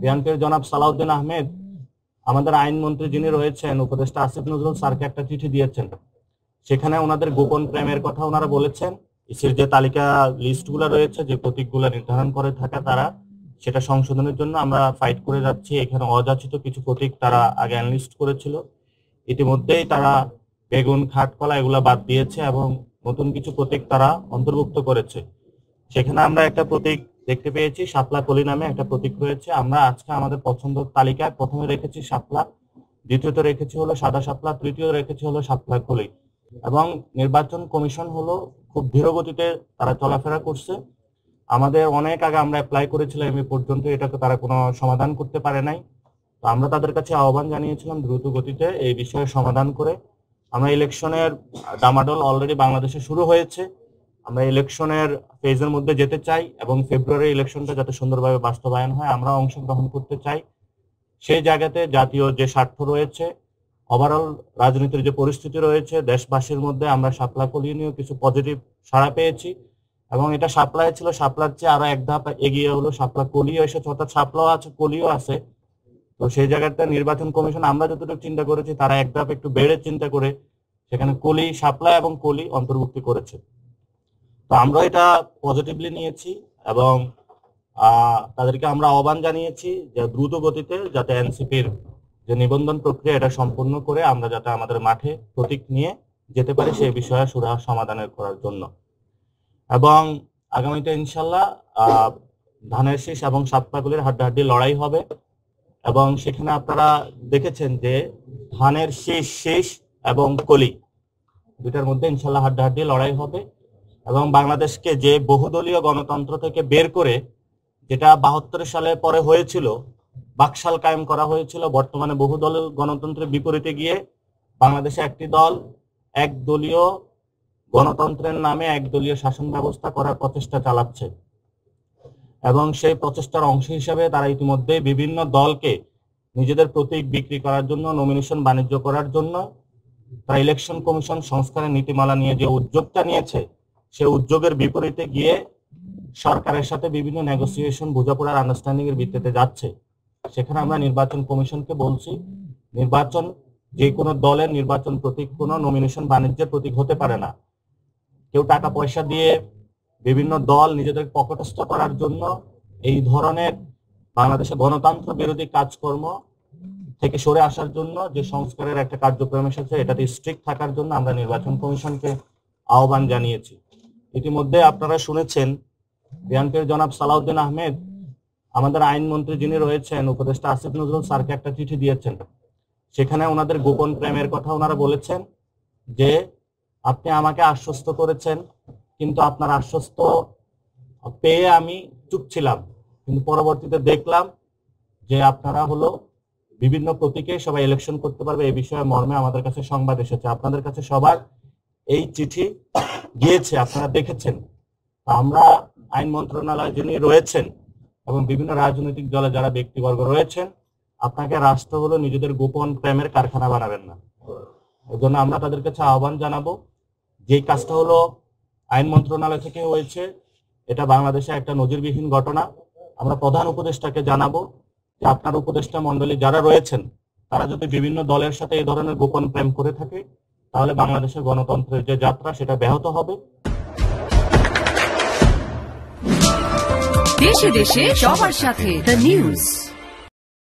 বিএনপির জনাব সালাউদ্দিন আহমেদ আমাদের আইনমন্ত্রী যিনি রয়েছেন উপদেষ্টা আসিফ নজরুল স্যারকে একটা চিঠি দিয়েছেন। সেখানে ওনাদের গোপন প্রেমের কথা ওনারা বলেছেন। ইসির যে তালিকা লিস্টগুলো রয়েছে, যে প্রতীকগুলো নির্ধারণ করে থাকা তারা, সেটা সংশোধনের জন্য আমরা ফাইট করে যাচ্ছি। এখানে অযাচিত কিছু প্রতীক তারা আগে অ্যানলিস্ট করেছিল, ইতিমধ্যেই তারা বেগুন, খাটকলা এগুলা বাদ দিয়েছে এবং নতুন কিছু প্রতীক তারা অন্তর্ভুক্ত করেছে। সেখানে আমরা একটা প্রতীক দেখতে পেয়েছি, শাপলা কলি নামে একটা প্রতীক রয়েছে। আমরা আজকে আমাদের পছন্দের তালিকায় প্রথমে রেখেছি শাপলা, দ্বিতীয়ত রেখেছি হলো সাদা শাপলা, তৃতীয় রেখেছি হলো শাপলা কলি। এবং নির্বাচন কমিশন হলো খুব ধীর গতিতে তারা চলাফেরা করছে। আমাদের অনেক আগে আমরা অ্যাপ্লাই করেছিলাম, এই পর্যন্ত এটাকে তারা কোনো সমাধান করতে পারে নাই। তো আমরা তাদের কাছে আহ্বান জানিয়েছিলাম দ্রুত গতিতে এই বিষয়ে সমাধান করে। আমরা ইলেকশনের ডামাডোল অলরেডি বাংলাদেশে শুরু হয়েছে। আমরা ইলেকশনের ফেজের মধ্যে যেতে চাই এবং ফেব্রুয়ারি ইলেকশনটা যাতে সুন্দরভাবে বাস্তবায়ন হয় আমরা অংশগ্রহণ করতে চাই। সেই জায়গাতে জাতীয় যে স্বার্থ রয়েছে, ওভারঅল রাজনীতির যে পরিস্থিতি রয়েছে দেশবাসীর মধ্যে, আমরা শাপলা কলি নিয়েও কিছু পজিটিভ সাড়া পেয়েছি। এবং এটা শাপলায় ছিল, শাপলার চেয়ে আরো এক ধাপ এগিয়ে হলো শাপলা কলিও এসেছে, অর্থাৎ শাপলাও আছে কলিও আছে। তো সেই জায়গাটা নির্বাচন কমিশন আমরা যতটুকু চিন্তা করেছি তারা এক ধাপ একটু বেড়ে চিন্তা করে সেখানে কলি, শাপলা এবং কলি অন্তর্ভুক্তি করেছে। তো আমরা এটা পজিটিভলি নিয়েছি এবং তাদেরকে আমরা আহ্বান জানিয়েছি যে দ্রুত গতিতে যাতে এনসিপির যে নিবন্ধন প্রক্রিয়া এটা সম্পূর্ণ করে আমরা যাতে আমাদের মাঠে প্রতীক নিয়ে যেতে পারি সেই বিষয়ে সুরাহা সমাধানের করার জন্য। এবং আগামীতে ইনশাল্লাহ ধানের শীষ এবং সাতপাগুলির হাড্ডাহাড্ডি লড়াই হবে। এবং সেখানে আপনারা দেখেছেন যে ধানের শীষ এবং কলি দুইটার মধ্যে ইনশাল্লাহ হাড্ডাহাড্ডি লড়াই হবে। এবং বাংলাদেশকে যে বহুদলীয় গণতন্ত্র থেকে বের করে, যেটা 72 সালে পরে হয়েছিল, বাকশাল কায়েম করা হয়েছিল, বর্তমানে বহুদলীয় গণতন্ত্রের বিপরীতে গিয়ে বাংলাদেশে একটি দল একদলীয় গণতন্ত্রের নামে একদলীয় শাসন ব্যবস্থা করার প্রচেষ্টা চালাচ্ছে। এবং সেই প্রচেষ্টার অংশ হিসেবে তারা ইতিমধ্যে বিভিন্ন দলকে নিজেদের প্রতীক বিক্রি করার জন্য, নমিনেশন বাণিজ্য করার জন্য তারা ইলেকশন কমিশন সংস্কারের নীতিমালা নিয়ে যে উদ্যোগটা নিয়েছে, সে উদ্যোগের বিপরীতে গিয়ে সরকারের সাথে বিভিন্ন নেগোসিয়েশন, বোঝাপড়ার আন্ডারস্ট্যান্ডিং এর ভিত্তিতে যাচ্ছে। সেখানে আমরা নির্বাচন কমিশনকে বলছি, নির্বাচন যে কোনো দলের নির্বাচন প্রতীক কোনো নমিনেশন বাণিজ্যের প্রতীক হতে পারে না। কেউ টাকা পয়সা দিয়ে বিভিন্ন দল নিজেদের পকেটস্থ করার জন্য এই ধরনের বাংলাদেশে গণতন্ত্র বিরোধী কাজকর্ম থেকে সরে আসার জন্য যে সংস্কারের একটা কার্যক্রম এসেছে, এটাতে স্ট্রিক্ট থাকার জন্য আমরা নির্বাচন কমিশনকে আহ্বান জানিয়েছি। ইতিমধ্যে আপনারা শুনেছেন বিএনপির জনাব সালাউদ্দিন আহমেদ আমাদের আইনমন্ত্রী যিনি রয়েছেন উপদেষ্টা আসিফ নজরুল স্যারকে একটা চিঠি দিয়েছেন। সেখানে ওনাদের গোপন প্রেমের কথা ওনারা বলেছেন যে আপনি আমাকে আশ্বস্ত করেছেন, কিন্তু আপনার আশ্বস্ত পেয়ে আমি চুপ ছিলাম, কিন্তু পরবর্তীতে দেখলাম যে আপনারা হলো বিভিন্ন প্রতীকে সবাই ইলেকশন করতে পারবে, এই বিষয়ে মর্মে আমাদের কাছে সংবাদ এসেছে। আপনাদের কাছে সবার এই চিঠি গিয়েছে, আপনারা দেখেছেন। আমরা আইন মন্ত্রণালয় যিনি রয়েছেন এবং বিভিন্ন রাজনৈতিক দলে যারা ব্যক্তিবর্গ রয়েছেন, আপনাকে রাষ্ট্র হলো নিজেদের গোপন প্রেমের কারখানা বানাবেন না। এই জন্য আমরা তাদের কাছে আহ্বান জানাবো, যে কাজটা হলো আইন মন্ত্রণালয় থেকে হয়েছে, এটা বাংলাদেশে একটা নজিরবিহীন ঘটনা। আমরা প্রধান উপদেষ্টাকে জানাবো যে আপনার উপদেষ্টা মন্ডলী যারা রয়েছেন তারা যদি বিভিন্ন দলের সাথে এই ধরনের গোপন প্রেম করে থাকে, তাহলে বাংলাদেশের গণতন্ত্রের যে যাত্রা সেটা ব্যাহত হবে। দেশে দেশে সবার সাথে দ্য নিউজ।